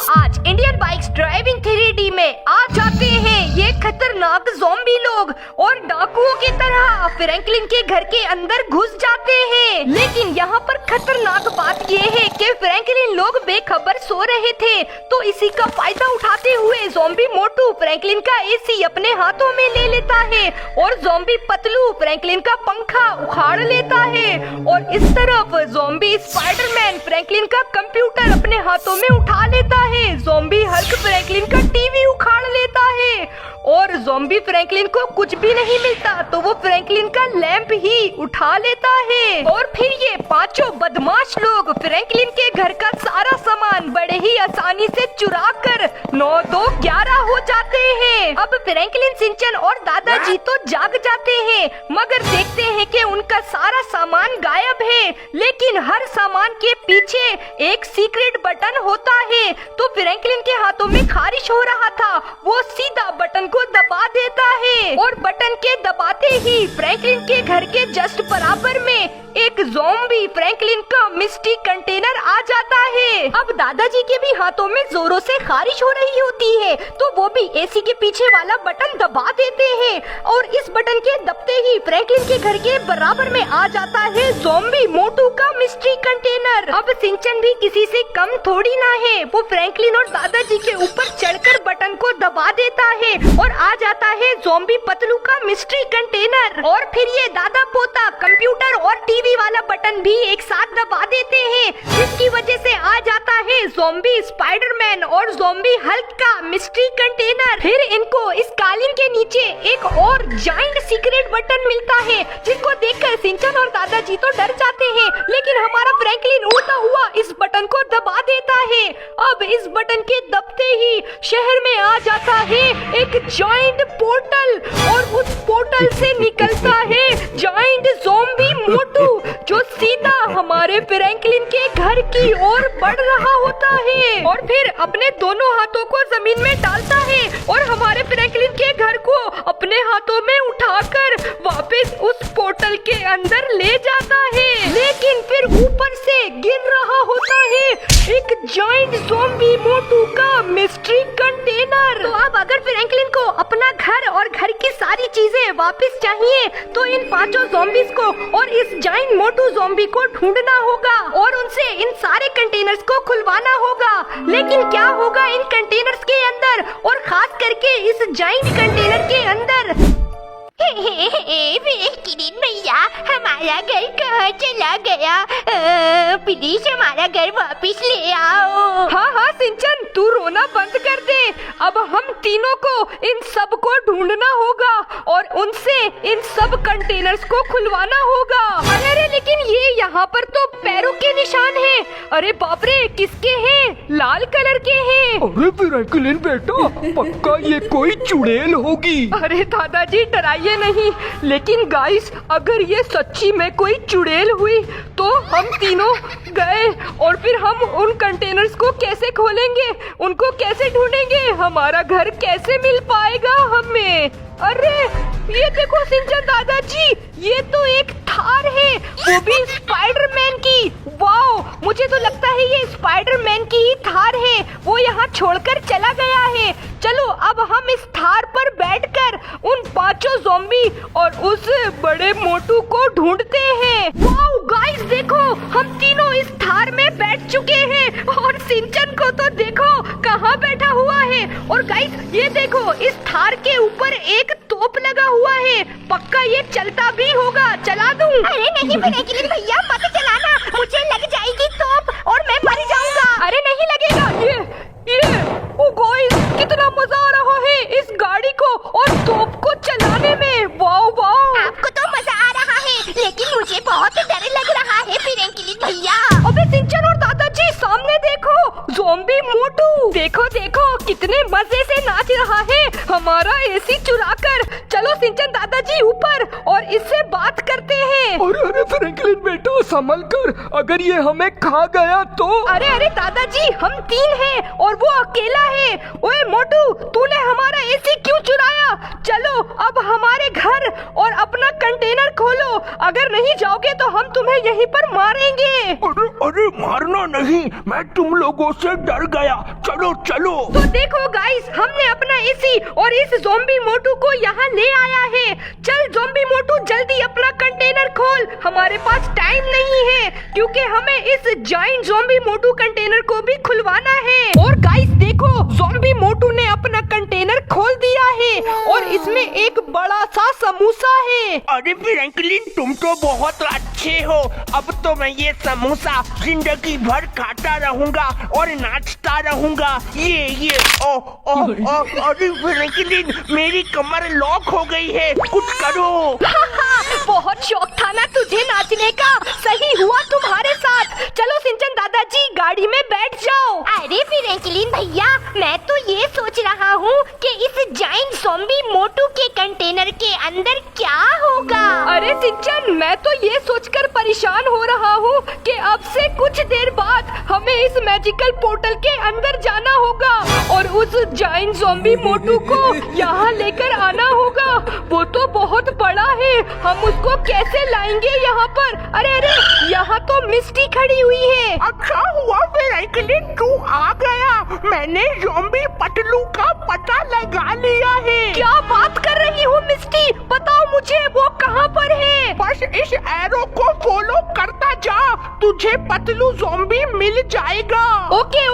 आज Indian bikes driving 3D में आ जाते हैं ये खतरनाक ज़ॉम्बी लोग और डाकुओं की तरह फ्रैंकलिन के घर के अंदर घुस जाते हैं। लेकिन यहाँ पर खतरनाक बात ये है कि फ्रैंकलिन लोग बेखबर सो रहे थे, तो इसी का फायदा उठाते हुए ज़ॉम्बी मोटू फ्रैंकलिन का एसी अपने हाथों में ले लेता है और ज़ॉम्बी पतलू फ्रैंकलिन का पंखा उखाड़ लेता है। और इस तरफ ज़ॉम्बी स्पाइडरमैन फ्रैंकलिन का कंप्यूटर अपने हाथों में उठा लेता है। ज़ॉम्बी हल्क फ्रैंकलिन का टीवी उखाड़ लेता है और ज़ॉम्बी फ्रैंकलिन को कुछ भी नहीं मिलता तो वो फ्रैंकलिन का लैंप ही उठा लेता है। और फिर ये पांचों बदमाश लोग फ्रैंकलिन के घर का सारा सामान बड़े ही आसानी से चुरा कर 9, 2, 11 हो जाते हैं। अब फ्रैंकलिन, सिंचन और दादाजी तो जाग जाते हैं, मगर देखते हैं कि उनका सारा सामान गायब है। लेकिन हर सामान के पीछे एक सीक्रेट बटन होता है, तो फ्रैंकलिन के हाथों में खारिश हो रहा था, वो सीधा बटन को दबा देता है और बटन के दबाते ही फ्रैंकलिन के घर के जस्ट बराबर में एक ज़ॉम्बी फ्रैंकलिन का मिस्ट्री कंटेनर आ जाता है। अब दादाजी के भी हाथों में जोरों से खारिश हो रही होती है, तो वो भी एसी के पीछे वाला बटन दबा देते हैं और इस बटन के दबते ही फ्रैंकलिन के घर के बराबर में आ जाता है ज़ॉम्बी मोटू का मिस्ट्री कंटेनर। अब सिंचन भी किसी से कम थोड़ी ना है, वो फ्रैंकलिन और दादाजी के ऊपर चढ़कर बटन को दबा देता है और आ जाता है ज़ॉम्बी पतलू का मिस्ट्री कंटेनर। और फिर ये दादा पोता कंप्यूटर और टीवी वाला बटन भी एक साथ दबा देते हैं, जिसकी वजह से आ जाता है ज़ॉम्बी स्पाइडरमैन और ज़ॉम्बी हल्क का मिस्ट्री कंटेनर। फिर इनको इस कालीन के नीचे एक और जायंट सीक्रेट बटन मिलता है, जिसको देखकर सिंचन और दादाजी तो डर जाते हैं, लेकिन हमारा फ्रैंकलिन उड़ता हुआ इस बटन को दबा देता है। अब इस बटन के दबते ही शहर में आ जाता है एक जायंट पोर्टल और उस पोर्टल से निकलता है जायंट ज़ॉम्बी मोटू, जो सीधा हमारे फ्रैंकलिन के घर की ओर बढ़ रहा होता है और फिर अपने दोनों हाथों को जमीन में डालता है और हमारे फ्रैंकलिन के घर को अपने हाथों में उठाकर वापस उस पोर्टल के अंदर ले जाता है। लेकिन फिर ऊपर से गिर रहा होता है एक जायंट ज़ॉम्बी मोटू का मिस्ट्री कंटेनर। तो अब अगर फ्रैंकलिन को अपना घर और घर की सारी चीजें वापस चाहिए तो इन पांचों ज़ॉम्बीज को और इस जायंट मोटू ज़ॉम्बी को ढूंढना होगा और उनसे इन सारे कंटेनर्स को खुलवाना होगा। लेकिन क्या होगा इन कंटेनर्स के अंदर और खास करके इस जायंट कंटेनर के अंदर? किरण भैया, हमारा घर कहाँ चला गया? प्लीज हमारा घर वापस ले आओ। हाँ हाँ सिंचन, तू रोना बंद कर दे। अब हम तीनों को इन सब को ढूंढना होगा और उनसे इन सब कंटेनर्स को खुलवाना होगा। अरे लेकिन ये यहाँ पर तो पैरों के निशान हैं। अरे बाप रे, किसके हैं? लाल कलर के हैं। अरे फ्रैंकलिन बेटा, पक्का ये कोई चुड़ैल होगी। अरे दादाजी डराइए नहीं, लेकिन गाइस अगर ये सच्ची में कोई चुड़ैल हुई तो हम तीनों गए और फिर हम उन कंटेनर्स को कैसे खोलेंगे, उनको कैसे ढूंढेंगे, हमारा घर कैसे मिल पाएगा हमें? अरे ये देखो सिंचन दादाजी, ये तो एक थार है, वो भी स्पाइडरमैन की। वाओ, मुझे तो लगता है ये स्पाइडरमैन की ही थार है, वो यहाँ छोड़कर चला गया है। चलो अब हम इस थार पर बैठकर उन पांचों ज़ॉम्बी और उस बड़े मोटू को ढूंढते हैं। वाओ गाइस देखो, हम तीनों इस थार में बैठ चुके हैं और सिंचन को तो देखो कहाँ बैठा हुआ है। और गाइस ये देखो, इस थार के ऊपर एक तोप लगा हुआ है, पक्का ये चलता भी होगा। चला दूं? अरे नहीं फ्रैंकलिन भैया, मत चलाना, मुझे लग जाएगी तोप और मैं मर जाऊंगा। अरे नहीं लगेगा। ओ गाइस, कितना मजा आ रहा है इस गाड़ी को और तोप को चलाने में। वाओ वाओ, आपको तो मजा आ रहा है, लेकिन मुझे बहुत डर लग रहा है फ्रैंकलिन भैया। अबे सिंचन और दादाजी, सामने देखो, ज़ॉम्बी मोटू। देखो देखो कितने मजे से नाच रहा है, हमारा एसी चुराकर। चलो सिंचन दादाजी ऊपर और इससे बात करते हैं। अरे फ्रैंकलिन बेटा संभल कर, अगर ये हमें खा गया तो। अरे दादाजी हम 3 हैं और वो अकेला है। ओए मोटू तूने हमारा एसी क्यों चुराया? चलो अब हमारे घर और अपना कंटेनर खोलो, अगर नहीं जाओगे तो हम तुम्हें यहीं पर मारेंगे। अरे मारना नहीं, मैं तुम लोगों से डर गया। चलो चलो। तो देखो गाइस, हमने अपना एसी और इस ज़ॉम्बी मोटू को यहाँ ले आया है। चल ज़ॉम्बी मोटू जल्दी अपना कंटेनर खोल, हमारे पास टाइम नहीं है क्योंकि हमें इस जायंट ज़ॉम्बी मोटू कंटेनर को भी खुलवाना है। और गाइस देखो, ज़ॉम्बी मोटू ने अपना कंटेनर खोल दिया है और इसमें एक बड़ा सा समोसा है। अरे फ्रैंकलिन तुम तो बहुत अच्छे हो, अब तो मैं ये समोसा जिंदगी भर खाता रहूंगा और नाचता रहूंगा। ये अरे फ्रैंकलिन मेरी कमर लॉक हो गई है, कुछ करो। बहुत शौक था ना तुझे नाचने का, सही हुआ तुम्हारे साथ। चलो सिंचन दादाजी गाड़ी में बैठ जाओ। अरे फ्रैंकलिन भैया, मैं तो ये सोच रहा हूँ कि इस जायंट ज़ॉम्बी मोटू के कंटेनर के अंदर क्या होगा। अरे सिंचन, मैं तो ये सोचकर परेशान हो रहा हूँ कि अब से कुछ देर बाद हमें इस मैजिकल पोर्टल के अंदर जाना होगा और उस जायंट ज़ॉम्बी मोटू को यहाँ लेकर आना होगा। वो तो बहुत बड़ा है, हम उसको कैसे लाएंगे यहाँ पर? अरे यहाँ तो मिस्टी खड़ी हुई है। अच्छा हुआ फ्रैंकलिन तू आ गया, मैंने ज़ॉम्बी पतलू का पता लगा लिया है। क्या बात कर रही हो मिस्टी? बताओ मुझे वो कहाँ पर है? बस इस एरो को फॉलो करता जा, तुझे पतलू ज़ॉम्बी मिल जाएगा। ओके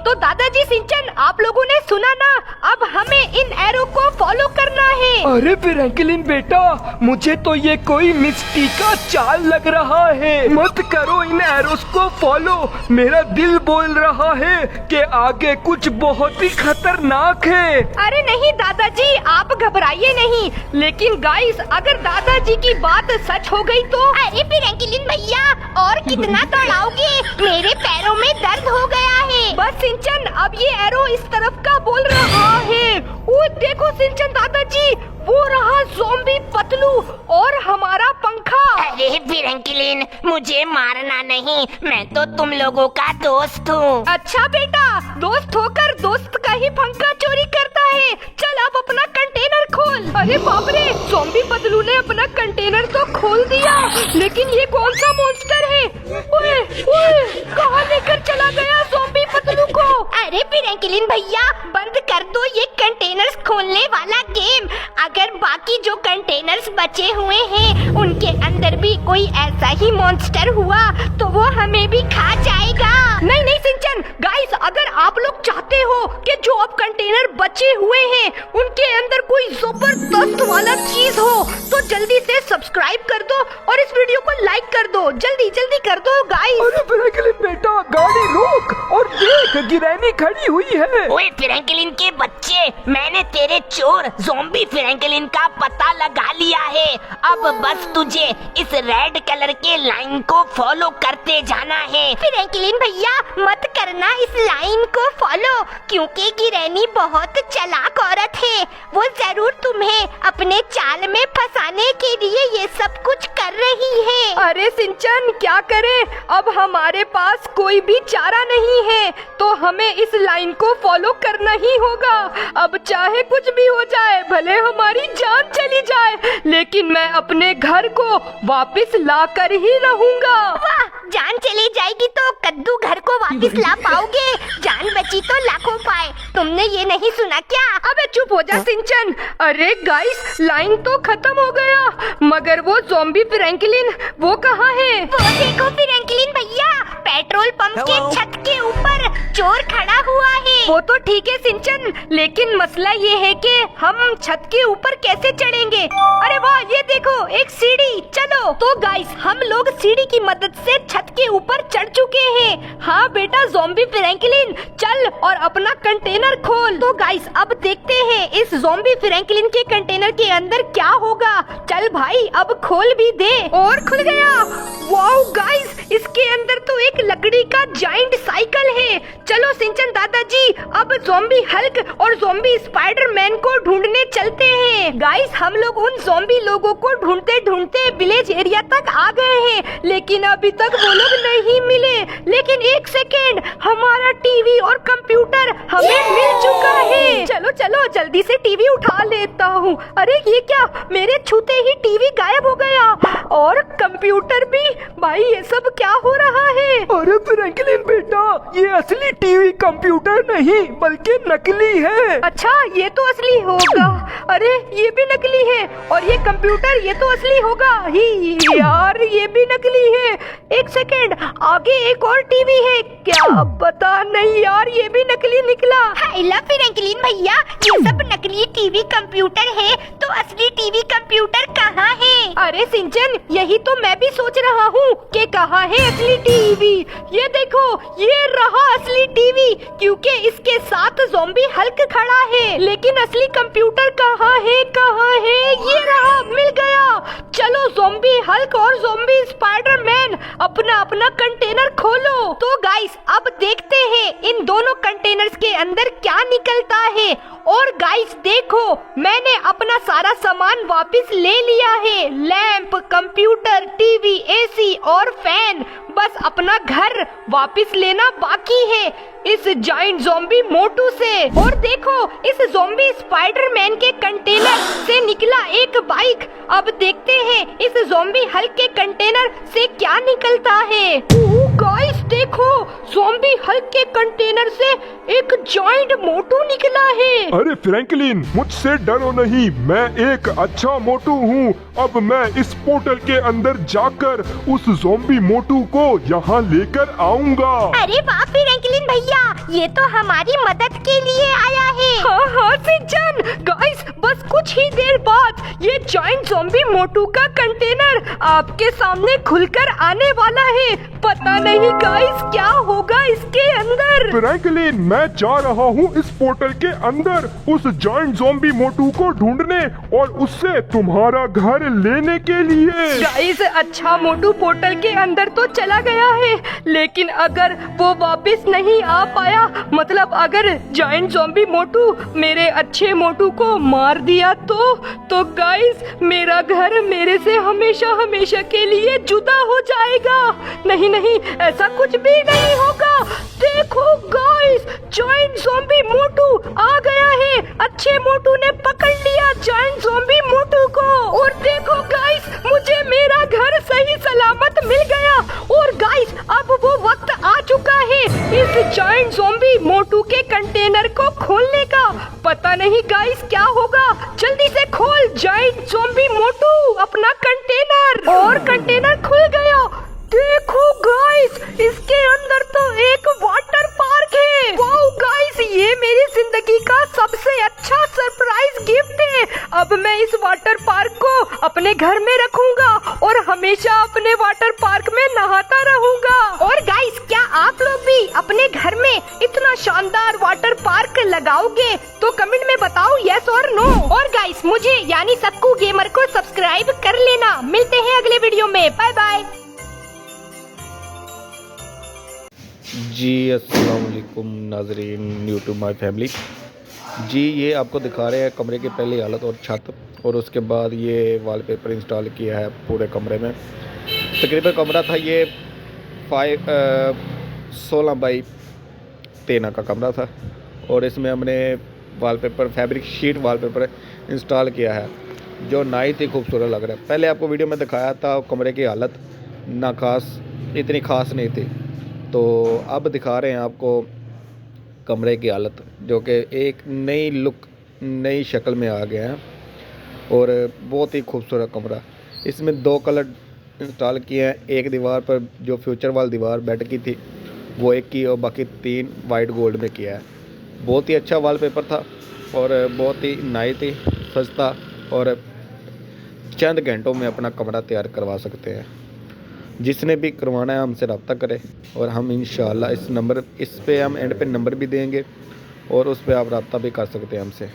तो दादाजी सिंचन, आप लोगों ने सुना ना, अब हमें इन एरो को फॉलो करना है। अरे फ्रैंकलिन बेटा, मुझे तो ये कोई मिस्टी का चाल लग रहा है। मत करो इन एरोस को फॉलो, मेरा दिल बोल रहा है कि आगे कुछ बहुत ही खतरनाक है। अरे नहीं दादाजी, आप घबराइए नहीं। लेकिन गाइस, अगर दादाजी की बात सच हो गई तो? अरे फ्रैंकलिन भैया, और कितना दौड़ाओगे, मेरे पैरों में दर्द हो गया है। बस सिंचन, अब ये एरो इस तरफ का बोल रहा है। वो देखो सिंचन दादाजी, वो रहा ज़ॉम्बी पतलू और हमारा पंखा। अरे फ्रैंकलिन, मुझे मारना नहीं, मैं तो तुम लोगों का दोस्त हूँ। अच्छा बेटा, दोस्त होकर दोस्त का ही पंखा चोरी करता है। चल अब अपना कंटेनर खोल। अरे बाप रे, ज़ॉम्बी पतलू ने अपना कंटेनर तो खोल दिया, लेकिन ये कौन सा मॉन्स्टर है? ओए, कहाँ लेकर चला गया ज़ॉम्बी पतलू को? अरे फ्रैंकलिन भैया, बंद कर दो ये कंटेनर्स खोलने वाला गेम। अगर बाकी जो कंटेनर्स बचे हुए हैं उनके अंदर भी कोई ऐसा ही मॉन्स्टर हुआ तो वो हमें भी खा जाएगा। नहीं सिंचन, गाइस अगर आप लोग चाहते हो कि जो अब कंटेनर बचे हुए हैं उनके अंदर कोई जबरदस्त वाला चीज हो तो जल्दी से सब्सक्राइब कर दो और इस वीडियो को लाइक कर दो। जल्दी कर दो गाइस। अरे फ्रैंकलिन बेटा, गाड़ी रोक और देख, गिरैनी खड़ी हुई है। ओए फ्रैंकलिन के बच्चे, मैंने तेरे चोर ज़ॉम्बी फ्रैंकलिन का पता लगा लिया है। अब बस तुझे इस रेड कलर के लाइन को फॉलो करते जाना है। फ्रैंकलिन भैया, मत करना इस लाइन को फॉलो, क्योंकि गिरैनी बहुत चालाक औरत है। वो जरूर तुम्हें अपने चाल में फंसाने के लिए ये सब कुछ कर रही है। अरे सिंचन, क्या करें, अब हमारे पास कोई भी चारा नहीं है तो हमें इस लाइन को फॉलो करना ही होगा। अब चाहे कुछ भी हो जाए, भले हमारी जान चली जाए, लेकिन मैं अपने घर को वापस ला कर ही रहूंगा। वाह, जान चली जाएगी तो कद्दू घर को वापस ला पाओगे, जान बची तो लाखों पाए। तुमने ये नहीं सुना क्या? अबे चुप हो जा सिंचन। अरे गाइस, लाइन तो खत्म हो गया, मगर वो ज़ॉम्बी फ्रैंकलिन वो कहाँ है? वो देखो फ्रैंकलिन भैया, पेट्रोल पंप के छत के ऊपर चोर खड़ा हुआ है। वो तो ठीक है सिंचन, लेकिन मसला ये है कि हम छत के ऊपर कैसे चढ़ेंगे? अरे वाह, ये देखो एक सीढ़ी। चलो तो गाइस, हम लोग सीढ़ी की मदद से छत के ऊपर चढ़ चुके हैं। हाँ बेटा ज़ॉम्बी फ्रैंकलिन, चल और अपना कंटेनर खोल। तो गाइस अब देखते हैं इस ज़ॉम्बी फ्रैंकलिन के कंटेनर के अंदर क्या होगा। चल भाई अब खोल भी दे। और खुल गया। वाओ गाइस, इसके अंदर तो एक लकड़ी का जाइंट साइकिल है। चलो सिंचन दादाजी अब ज़ॉम्बी हल्क और ज़ॉम्बी स्पाइडरमैन को ढूंढने चलते हैं। गाइस हम लोग उन ज़ॉम्बी लोगों को ढूंढते ढूंढते विलेज एरिया तक आ गए हैं, लेकिन अभी तक वो लोग नहीं मिले। लेकिन एक सेकेंड, हमारा टीवी और कंप्यूटर हमें मिल चुका है। चलो चलो जल्दी से टीवी उठा लेता हूँ। अरे ये क्या, मेरे छूते ही टीवी गायब हो गया और कंप्यूटर भी। भाई ये सब क्या हो रहा है? अरे फ्रैंकलिन बेटा, ये असली टीवी कंप्यूटर नहीं बल्कि नकली है। अच्छा ये तो असली होगा। अरे ये भी नकली है और ये कंप्यूटर ये तो असली होगा ही। यार ये भी नकली है। एक सेकेंड, आगे एक और टीवी है, क्या पता नहीं यार ये भी नकली निकला। हेलो फ्रैंकलिन भैया, ये सब नकली टीवी कंप्यूटर है तो असली टीवी कंप्यूटर कहाँ है? अरे सिंचन, यही तो मैं भी सोच रहा हूँ कि कहाँ है असली टीवी। ये देखो, ये रहा असली टीवी, क्योंकि इसके साथ ज़ॉम्बी हल्क खड़ा है। लेकिन असली कंप्यूटर कहाँ है? कहाँ है? ये रहा, मिल गया। चलो ज़ॉम्बी हल्क और ज़ॉम्बी स्पाइडरमैन अपना अपना कंटेनर खोलो। तो गाइस अब देखते हैं इन दोनों कंटेनर्स के अंदर क्या निकलता है। और गाइस देखो, मैंने अपना सारा सामान वापस ले लिया है। लैंप, कंप्यूटर, टीवी, एसी और फैन। बस अपना घर वापस लेना बाकी है इस जाइंट ज़ॉम्बी मोटू से। और देखो, इस ज़ॉम्बी स्पाइडरमैन के कंटेनर से निकला एक बाइक। अब देखते हैं इस ज़ॉम्बी हल्क के कंटेनर से क्या निकलता है। गाइस देखो, ज़ॉम्बी हल्क के कंटेनर से एक जाइंट मोटू निकला है। अरे फ्रैंकलिन, मुझसे डरो नहीं, मैं एक अच्छा मोटू हूँ। अब मैं इस पोर्टल के अंदर जाकर उस ज़ॉम्बी मोटू को यहाँ लेकर आऊंगा। अरे वाह फ्रैंकलिन भैया, ये तो हमारी मदद के लिए आया है। हाँ हाँ सिंचन, गाइस बस कुछ ही देर बाद ये जाइंट ज़ॉम्बी मोटू का कंटेनर आपके सामने खुलकर आने वाला है। पता नहीं गाइस क्या होगा इसके अंदर। फ्रैंकलिन, मैं जा रहा हूँ इस पोर्टल के अंदर उस जाइंट ज़ॉम्बी मोटू को ढूंढने और उससे तुम्हारा घर लेने के लिए। गाइस अच्छा मोटू पोर्टल के अंदर तो चला गया है, लेकिन अगर वो वापस नहीं आ पाया, मतलब अगर जाइंट ज़ॉम्बी मोटू मेरे अच्छे मोटू को मार दिया तो गाइस मेरा घर मेरे से हमेशा हमेशा के लिए जुदा हो जाएगा। नहीं नहीं, ऐसा कुछ भी नहीं होगा। देखो गाइस, जाइंट ज़ॉम्बी मोटू आ गया है। अच्छे मोटू ने पकड़ लिया जाइंट ज़ॉम्बी मोटू को। और देखो गाइस, मुझे मेरा घर सही सलामत मिल गया। और गाइस अब वो वक्त आ चुका है इस जाइंट ज़ॉम्बी मोटू के कंटेनर को खोलने का। पता नहीं गाइस क्या होगा। जल्दी से खोल जाइंट ज़ॉम्बी मोटू अपना कंटेनर। और कंटेनर खुल गया। देखो गाइस, इसके अंदर तो एक वाटर पार्क है। वाओ गाइस, ये मेरी जिंदगी का सबसे अच्छा सरप्राइज गिफ्ट है। अब मैं इस वाटर पार्क को अपने घर में रखूंगा और हमेशा अपने वाटर पार्क में नहाता रहूंगा। और गाइस, क्या आप लोग भी अपने घर में इतना शानदार वाटर पार्क लगाओगे? तो कमेंट में बताओ यस और नो। और गाइस मुझे यानी सक्कू गेमर को सब्सक्राइब कर लेना। मिलते हैं अगले वीडियो में। Bye bye. जी अस्सलाम वालेकुम नाजरीन यूट्यूब माय फैमिली। जी ये आपको दिखा रहे हैं कमरे की पहली हालत और छत, और उसके बाद ये वॉलपेपर इंस्टॉल किया है पूरे कमरे में। तकरीबन कमरा था ये 16 बाई 13 का कमरा था, और इसमें हमने wallpaper fabric sheet wallpaper install किया है जो नहायत ही खूबसूरत लग रहा है। पहले आपको वीडियो में दिखाया था कमरे की हालत ना खास, इतनी ख़ास नहीं थी, तो अब दिखा रहे हैं आपको कमरे की हालत जो कि एक नई लुक, नई शक्ल में आ गया है और बहुत ही खूबसूरत कमरा। इसमें 2 कलर इंस्टॉल किए हैं। एक दीवार पर जो फ्यूचर वाली दीवार बेड की थी वो एक की, और बाकी 3 वाइट गोल्ड में किया है। बहुत ही अच्छा वॉलपेपर था और बहुत ही नाइस थी, सस्ता, और चंद घंटों में अपना कमरा तैयार करवा सकते हैं। जिसने भी करवाना है हमसे रब्ता करें और हम इंशाल्लाह इस पे हम एंड पे नंबर भी देंगे और उस पे आप रब्ता भी कर सकते हैं हमसे।